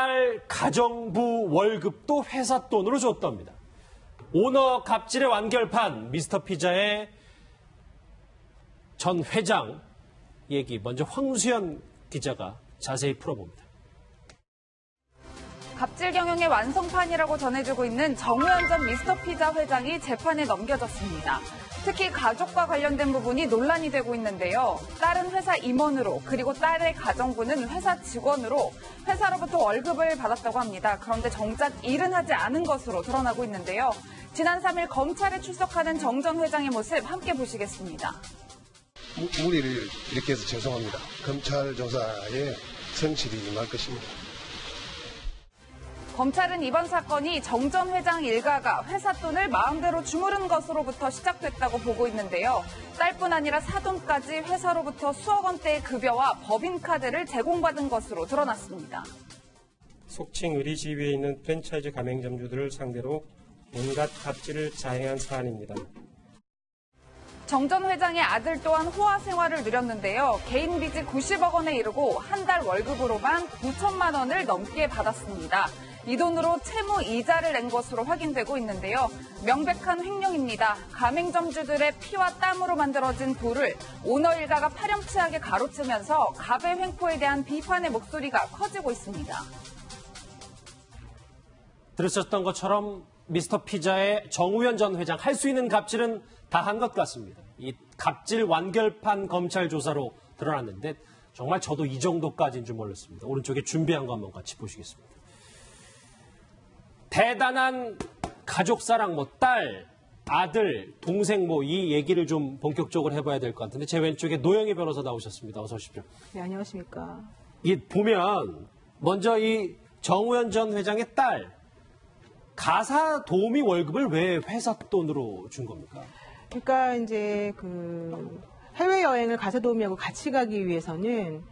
딸 가정부 월급도 회사 돈으로 줬답니다. 오너 갑질의 완결판 미스터피자의 전 회장 얘기 먼저 황수연 기자가 자세히 풀어봅니다. 갑질 경영의 완성판이라고 전해지고 있는 정우현 전 미스터피자 회장이 재판에 넘겨졌습니다. 특히 가족과 관련된 부분이 논란이 되고 있는데요. 딸은 회사 임원으로 그리고 딸의 가정부는 회사 직원으로 회사로부터 월급을 받았다고 합니다. 그런데 정작 일은 하지 않은 것으로 드러나고 있는데요. 지난 3일 검찰에 출석하는 정 전 회장의 모습 함께 보시겠습니다. 무리를 이렇게 해서 죄송합니다. 검찰 조사에 성실히 임할 것입니다. 검찰은 이번 사건이 정 전 회장 일가가 회사 돈을 마음대로 주무른 것으로부터 시작됐다고 보고 있는데요. 딸뿐 아니라 사돈까지 회사로부터 수억 원대의 급여와 법인카드를 제공받은 것으로 드러났습니다. 속칭 의리지위에 있는 프랜차이즈 가맹점주들을 상대로 온갖 갑질을 자행한 사안입니다. 정 전 회장의 아들 또한 호화 생활을 누렸는데요. 개인 빚이 90억 원에 이르고 한 달 월급으로만 9천만 원을 넘게 받았습니다. 이 돈으로 채무 이자를 낸 것으로 확인되고 있는데요. 명백한 횡령입니다. 가맹점주들의 피와 땀으로 만들어진 부를 오너 일가가 파렴치하게 가로채면서 갑의 횡포에 대한 비판의 목소리가 커지고 있습니다. 들으셨던 것처럼 미스터피자의 정우현 전 회장 할 수 있는 갑질은 다 한 것 같습니다. 이 갑질 완결판 검찰 조사로 드러났는데 정말 저도 이 정도까지인 줄 몰랐습니다. 오른쪽에 준비한 거 한번 같이 보시겠습니다. 대단한 가족사랑, 딸, 아들, 동생 이 얘기를 좀 본격적으로 해봐야 될 것 같은데 제 왼쪽에 노영희 변호사 나오셨습니다. 어서 오십시오. 네, 안녕하십니까. 이 보면 먼저 이 정우현 전 회장의 딸 가사 도우미 월급을 왜 회사 돈으로 준 겁니까? 그러니까 이제 해외 여행을 가사 도우미하고 같이 가기 위해서는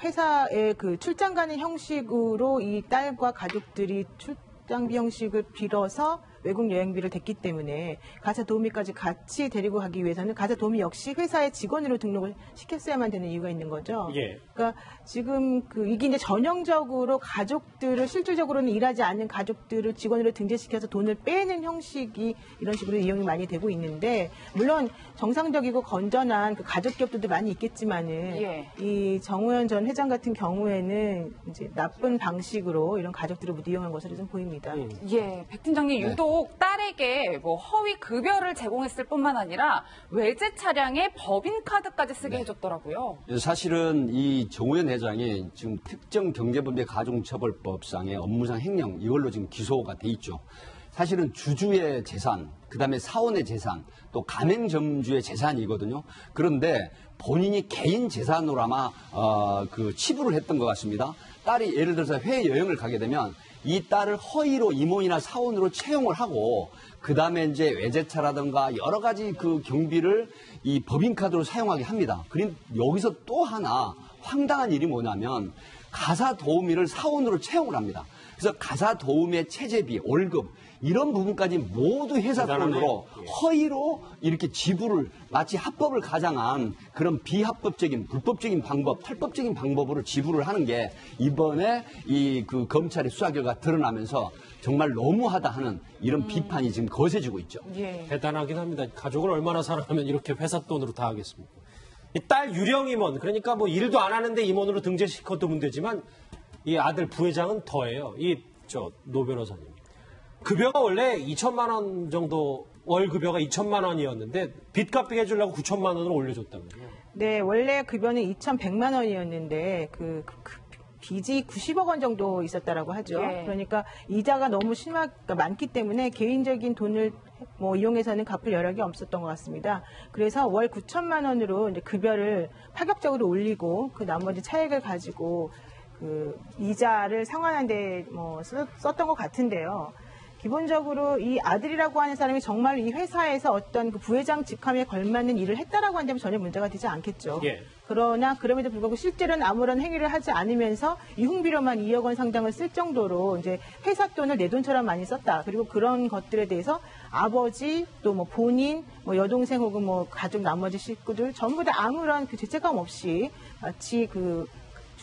회사에 출장 가는 형식으로 이 딸과 가족들이 출장비 형식을 빌어서 외국 여행비를 댔기 때문에 가사 도우미까지 같이 데리고 가기 위해서는 가사 도우미 역시 회사의 직원으로 등록을 시켰어야만 되는 이유가 있는 거죠. 예. 그러니까 지금 이게 이제 전형적으로 가족들을 실질적으로는 일하지 않는 가족들을 직원으로 등재시켜서 돈을 빼는 형식이 이런 식으로 이용이 많이 되고 있는데 물론 정상적이고 건전한 가족 기업들도 많이 있겠지만은 예. 이 정우현 전 회장 같은 경우에는 이제 나쁜 방식으로 이런 가족들을 모두 이용한 것으로 좀 보입니다. 예, 백 팀장님 유독 딸에게 허위 급여를 제공했을 뿐만 아니라 외제 차량에 법인카드까지 쓰게 해줬더라고요. 사실은 이 정우현 회장이 지금 특정 경제범죄가중처벌법상의 업무상 횡령 이걸로 지금 기소가 돼 있죠. 사실은 주주의 재산, 그다음에 사원의 재산, 또 가맹점주의 재산이거든요. 그런데 본인이 개인 재산으로 아마 치부를 했던 것 같습니다. 딸이 예를 들어서 해외여행을 가게 되면 이 딸을 허위로 임원이나 사원으로 채용을 하고 그다음에 이제 외제차라든가 여러 가지 경비를 이 법인카드로 사용하게 합니다. 그럼 여기서 또 하나 황당한 일이 뭐냐면 가사 도우미를 사원으로 채용을 합니다. 그래서 가사 도우미의 체재비, 월급 이런 부분까지 모두 회사 돈으로 허위로 이렇게 지불을 마치 합법을 가장한 그런 비합법적인 불법적인 방법, 탈법적인 방법으로 지불을 하는 게 이번에 검찰의 수사 결과 드러나면서 정말 너무하다 하는 이런 비판이 지금 거세지고 있죠. 예. 대단하긴 합니다. 가족을 얼마나 사랑하면 이렇게 회사 돈으로 다 하겠습니까? 이 딸 유령 임원, 그러니까 일도 안 하는데 임원으로 등재시켜두면 되지만 이 아들 부회장은 더해요. 노 변호사님. 급여가 원래 2천만 원 정도, 월 급여가 2천만 원이었는데 빚 갚게 해주려고 9천만 원을 올려줬다면요. 네, 원래 급여는 2,100만 원이었는데 빚이 90억 원 정도 있었다라고 하죠. 네. 그러니까 이자가 너무 많기 때문에 개인적인 돈을 이용해서는 갚을 여력이 없었던 것 같습니다. 그래서 월 9천만 원으로 이제 급여를 파격적으로 올리고 그 나머지 차액을 가지고 이자를 상환한 데 썼던 것 같은데요. 기본적으로 이 아들이라고 하는 사람이 정말 이 회사에서 어떤 부회장 직함에 걸맞는 일을 했다라고 한다면 전혀 문제가 되지 않겠죠. 예. 그러나 그럼에도 불구하고 실제로는 아무런 행위를 하지 않으면서 유흥비로만 2억 원 상당을 쓸 정도로 이제 회사 돈을 내 돈처럼 많이 썼다. 그리고 그런 것들에 대해서 아버지 또 본인 여동생 혹은 가족 나머지 식구들 전부 다 아무런 죄책감 없이 마치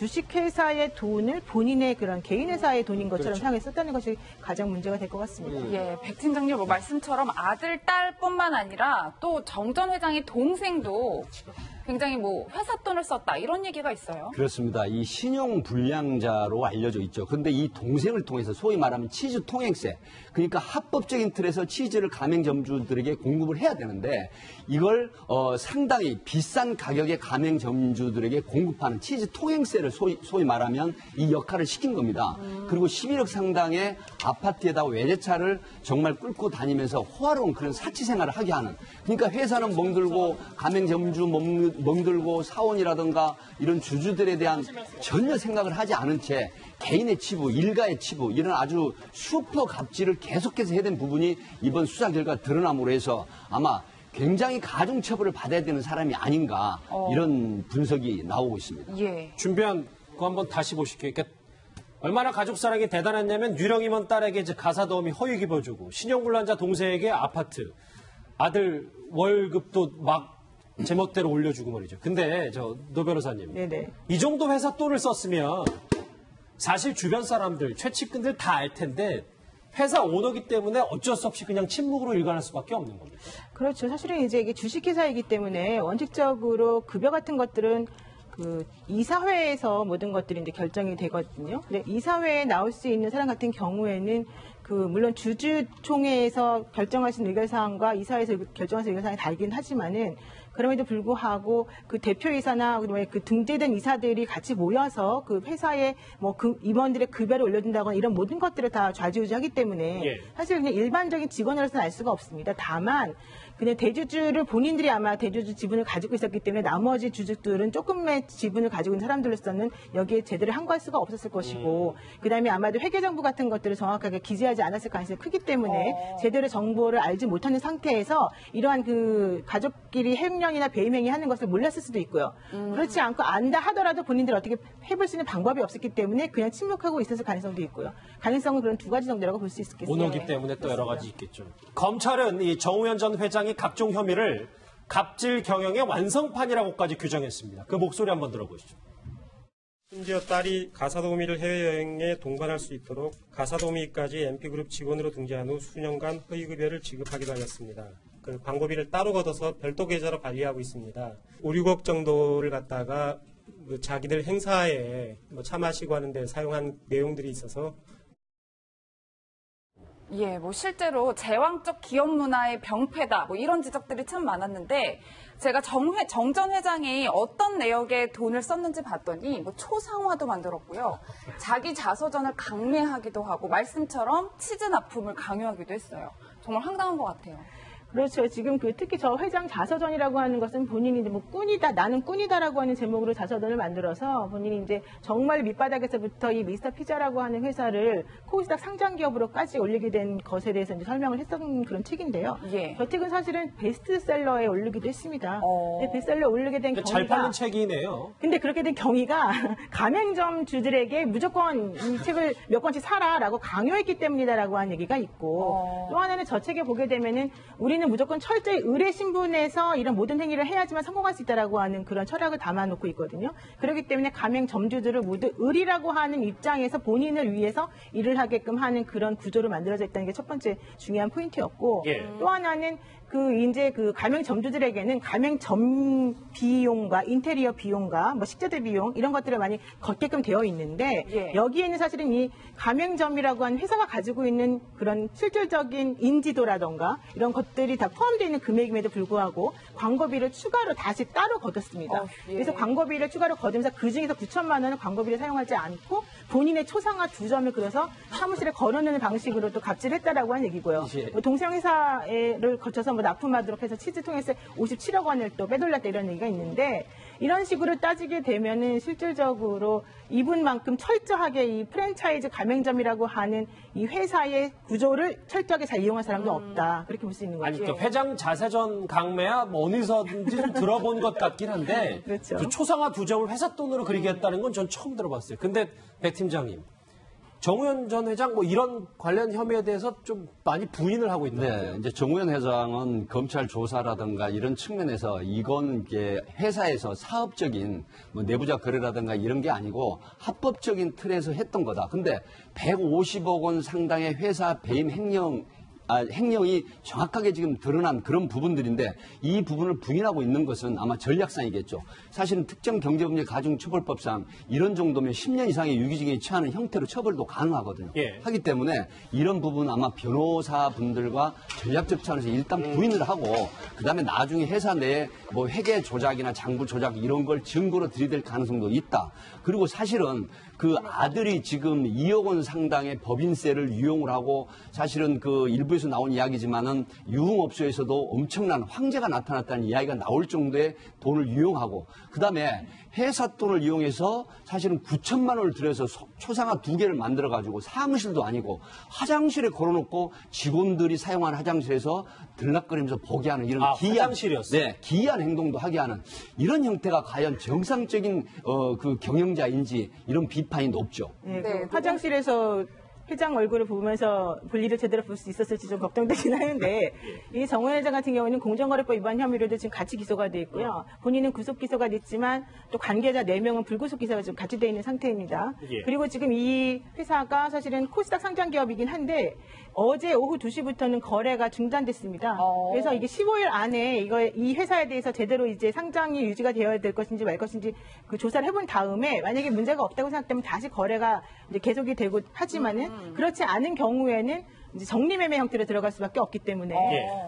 주식회사의 돈을 본인의 그런 개인회사의 돈인 것처럼 생각해 썼다는 것이 가장 문제가 될 것 같습니다. 예, 백 팀장님 뭐 말씀처럼 아들, 딸뿐만 아니라 또 정 전 회장의 동생도 굉장히 뭐 회사 돈을 썼다 이런 얘기가 있어요. 그렇습니다. 이 신용 불량자로 알려져 있죠. 그런데 이 동생을 통해서 소위 말하면 치즈 통행세, 그러니까 합법적인 틀에서 치즈를 가맹점주들에게 공급을 해야 되는데 이걸 상당히 비싼 가격의 가맹점주들에게 공급하는 치즈 통행세를 소위 말하면 이 역할을 시킨 겁니다. 그리고 11억 상당의 아파트에다가 외제차를 정말 끌고 다니면서 호화로운 그런 사치 생활을 하게 하는, 그러니까 회사는 멍들고 가맹점주 멍들고 사원이라든가 이런 주주들에 대한 전혀 생각을 하지 않은 채 개인의 치부, 일가의 치부, 이런 아주 슈퍼 갑질을 계속해서 해야 되는 부분이 이번 수사 결과 드러남으로 해서 아마 굉장히 가중처벌을 받아야 되는 사람이 아닌가, 이런 분석이 나오고 있습니다. 예. 준비한 거 한번 다시 보실게요. 그러니까 얼마나 가족 사랑이 대단했냐면 유령이먼 딸에게 이제 가사도우미 허위 기부해주고 신용불량자 동생에게 아파트, 아들 월급도 막 제멋대로 올려주고 말이죠. 근데 노 변호사님, 네네. 이 정도 회사 돈을 썼으면 사실 주변 사람들, 최측근들 다 알 텐데 회사 오너기 때문에 어쩔 수 없이 그냥 침묵으로 일관할 수밖에 없는 겁니다. 그렇죠. 사실은 이제 이게 주식회사이기 때문에 원칙적으로 급여 같은 것들은 그 이사회에서 모든 것들이 이제 결정이 되거든요. 근데 이사회에 나올 수 있는 사람 같은 경우에는 물론 주주총회에서 결정하신 의결사항과 이사회에서 결정하신 의결사항이 다르긴 하지만은 그럼에도 불구하고 그 대표이사나 그 등재된 이사들이 같이 모여서 그 회사에 임원들의 급여를 올려준다거나 이런 모든 것들을 다 좌지우지하기 때문에 사실 그냥 일반적인 직원으로서는 알 수가 없습니다. 다만 그냥 대주주를 본인들이 아마 대주주 지분을 가지고 있었기 때문에 나머지 주주들은 조금의 지분을 가지고 있는 사람들로서는 여기에 제대로 항거할 수가 없었을 것이고, 그다음에 아마도 회계정보 같은 것들을 정확하게 기재하지 않았을 가능성이 크기 때문에 제대로 정보를 알지 못하는 상태에서 이러한 그 가족끼리 횡령이나 배임행위 하는 것을 몰랐을 수도 있고요. 그렇지 않고 안다 하더라도 본인들이 어떻게 해볼 수 있는 방법이 없었기 때문에 그냥 침묵하고 있었을 가능성도 있고요. 가능성은 그런 두 가지 정도라고 볼 수 있겠습니다. 오너기 때문에 또 여러 가지 있겠죠. 검찰은 이 정우현 전 회장의 각종 혐의를 갑질 경영의 완성판이라고까지 규정했습니다. 그 목소리 한번 들어보시죠. 심지어 딸이 가사도우미를 해외여행에 동반할 수 있도록 가사도우미까지 MP그룹 직원으로 등재한 후 수년간 허위급여를 지급하기도 하였습니다. 그 광고비를 따로 걷어서 별도 계좌로 관리하고 있습니다. 5, 6억 정도를 갖다가 자기들 행사에 차 마시고 하는데 사용한 내용들이 있어서 예, 뭐 실제로 제왕적 기업 문화의 병폐다, 뭐 이런 지적들이 참 많았는데 제가 정 전 회장이 어떤 내역에 돈을 썼는지 봤더니 뭐 초상화도 만들었고요. 자기 자서전을 강매하기도 하고 말씀처럼 치즈 납품을 강요하기도 했어요. 정말 황당한 것 같아요. 그렇죠. 지금 특히 저 회장 자서전이라고 하는 것은 본인이 이제 꾼이다, 나는 꾼이다라고 하는 제목으로 자서전을 만들어서 본인이 이제 정말 밑바닥에서부터 이 미스터 피자라고 하는 회사를 코스닥 상장 기업으로까지 올리게 된 것에 대해서 이제 설명을 했던 그런 책인데요. 예. 저 책은 사실은 베스트셀러에 올리기도 했습니다. 베스트셀러에 올리게 된 경위가 잘 팔린 책이네요. 근데 그렇게 된 경위가 가맹점 주들에게 무조건 이 책을 몇 권씩 사라라고 강요했기 때문이다라고 하는 얘기가 있고, 또 하나는 저 책에 보게 되면은 우리는 무조건 철저히 의뢰 신분에서 이런 모든 행위를 해야지만 성공할 수 있다라고 하는 그런 철학을 담아놓고 있거든요. 그렇기 때문에 가맹점주들을 모두 의리라고 하는 입장에서 본인을 위해서 일을 하게끔 하는 그런 구조로 만들어져 있다는 게 첫 번째 중요한 포인트였고, 또 하나는 이제 가맹점주들에게는 가맹점 비용과 인테리어 비용과 뭐 식자재 비용 이런 것들을 많이 걷게끔 되어 있는데, 여기에는 사실은 이 가맹점이라고 하는 회사가 가지고 있는 그런 실질적인 인지도라던가 이런 것들이 다 포함되어 있는 금액임에도 불구하고 광고비를 추가로 다시 따로 걷었습니다. 그래서 광고비를 추가로 걷으면서 그 중에서 9천만 원을 광고비를 사용하지 않고 본인의 초상화 2점을 그려서 사무실에 걸어놓는 방식으로 또 갑질했다라고 하는 얘기고요. 동생 회사를 거쳐서 납품하도록 해서 치즈 통해서 57억 원을 또 빼돌렸다 이런 얘기가 있는데, 이런 식으로 따지게 되면은 실질적으로 이분만큼 철저하게 이 프랜차이즈 가맹점이라고 하는 이 회사의 구조를 철저하게 잘 이용한 사람도 없다. 그렇게 볼 수 있는 거죠. 아니, 회장 자세전 강매야 뭐 어디서든지 좀 들어본 것 같긴 한데 그렇죠. 그 초상화 2점을 회사 돈으로 그리게 했다는 건 전 처음 들어봤어요. 근데 백 팀장님, 정우현 전 회장 뭐 이런 관련 혐의에 대해서 좀 많이 부인을 하고 있는 거예요. 네, 이제 정우현 회장은 검찰 조사라든가 이런 측면에서 이건 이게 회사에서 사업적인 뭐 내부자 거래라든가 이런 게 아니고 합법적인 틀에서 했던 거다. 근데 150억 원 상당의 회사 배임 행령이 정확하게 지금 드러난 그런 부분들인데 이 부분을 부인하고 있는 것은 아마 전략상이겠죠. 사실은 특정 경제범죄 가중처벌법상 이런 정도면 10년 이상의 유기징역에 처하는 형태로 처벌도 가능하거든요. 예. 하기 때문에 이런 부분은 아마 변호사분들과 전략적 차원에서 일단 부인을 하고 그다음에 나중에 회사 내에 뭐 회계 조작이나 장부 조작 이런 걸 증거로 들이댈 가능성도 있다. 그리고 사실은 그 아들이 지금 2억 원 상당의 법인세를 유용을 하고 사실은 그 일부에서 나온 이야기지만은 유흥업소에서도 엄청난 황제가 나타났다는 이야기가 나올 정도의 돈을 유용하고 그다음에 회사 돈을 이용해서 사실은 9천만 원을 들여서 초상화 2개를 만들어가지고 사무실도 아니고 화장실에 걸어놓고 직원들이 사용하는 화장실에서 들락거리면서 보게 하는 이런 화장실이었어요? 네, 기이한 행동도 하게 하는 이런 형태가 과연 정상적인 그 경영자인지 이런 비판이 높죠. 네, 네, 화장실에서 회장 얼굴을 보면서 분리를 제대로 볼 수 있었을지 좀 걱정되긴 하는데 이 정우현 회장 같은 경우는 공정거래법 위반 혐의로도 지금 같이 기소가 돼 있고요. 본인은 구속 기소가 됐지만 또 관계자 4명은 불구속 기소가 지금 같이 돼 있는 상태입니다. 예. 그리고 지금 이 회사가 사실은 코스닥 상장 기업이긴 한데 어제 오후 2시부터는 거래가 중단됐습니다. 그래서 이게 15일 안에 이 회사에 대해서 제대로 이제 상장이 유지가 되어야 될 것인지 말 것인지 그 조사를 해본 다음에 만약에 문제가 없다고 생각되면 다시 거래가 이제 계속이 되고 하지만은 그렇지 않은 경우에는 이제 정리매매 형태로 들어갈 수밖에 없기 때문에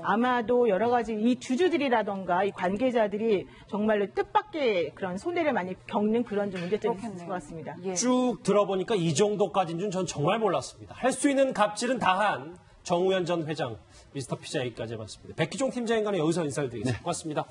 아마도 여러 가지 이 주주들이라던가 이 관계자들이 정말로 뜻밖의 그런 손해를 많이 겪는 그런 좀 문제점이 있을 것 같습니다. 예. 쭉 들어보니까 이 정도까지인 줄 전 정말 몰랐습니다. 할 수 있는 갑질은 다한 정우현 전 회장, 미스터 피자 여기까지 해봤습니다. 백기종 팀장님과는 여기서 인사를 드리겠습니다. 고맙습니다.